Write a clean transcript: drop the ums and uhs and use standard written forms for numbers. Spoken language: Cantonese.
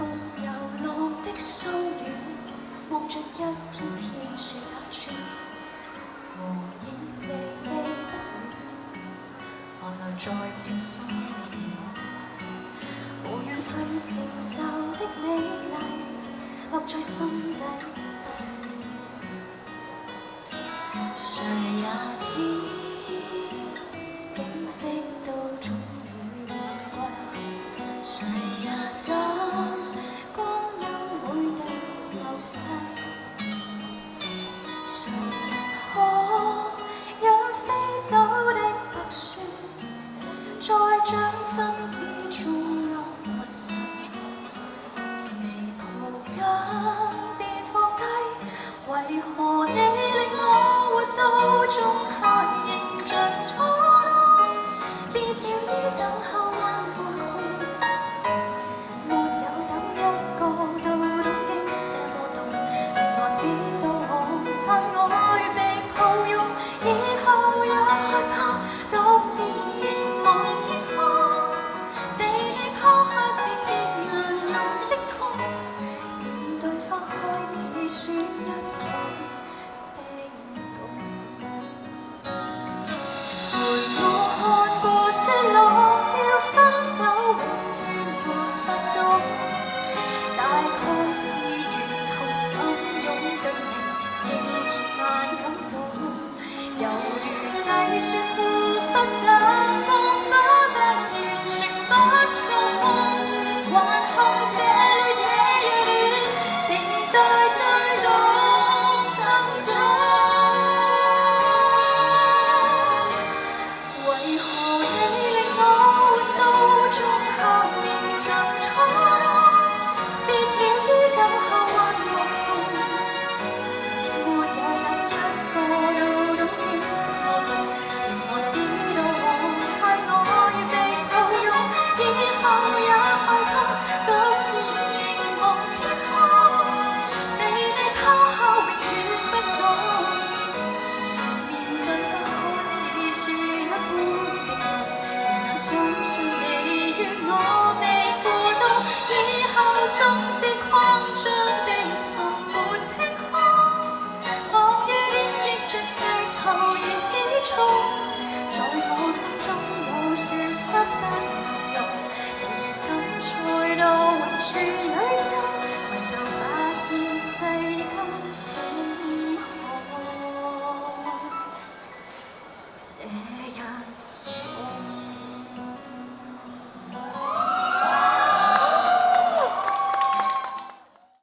同遊浪的騷擾，望着一天天雪下穿，無言離離不遠，寒流在潮騷擾，無緣分承受的美麗，落在心底不變。誰也知景色都終於歸，誰也等光陰每滴流逝，誰可讓飛走的白雪在掌心之中安我心，未抱緊便放低，為何你令我活到仲黑仍像初冬，別了於等候還無窮，沒有等一個到懂的這麼凍，令我知道我太愛被抱擁，以後也害怕獨自凝望天空，被你拋下是極難忍的痛，面對花開似雪一樣冰凍，陪我看過雪落了分手永遠沒法懂，大概是沿途怎擁緊你仍然難感動，猶如細雪沒法綻放花瓣，完全不受控，還看這裏這樣戀情在最動心中，為何你令我活到仲夏仍像初冬，別了於等候還無窮，沒有等一個到懂的這麼凍，令我知道我太愛被抱擁，以後也害怕獨自凝望天空，被你拋下永遠不懂，面對花開似雪一般冰凍，仍難相信你與我未過冬，以後總是擴張的含糊清空，望雨點映着石頭如此重，在我心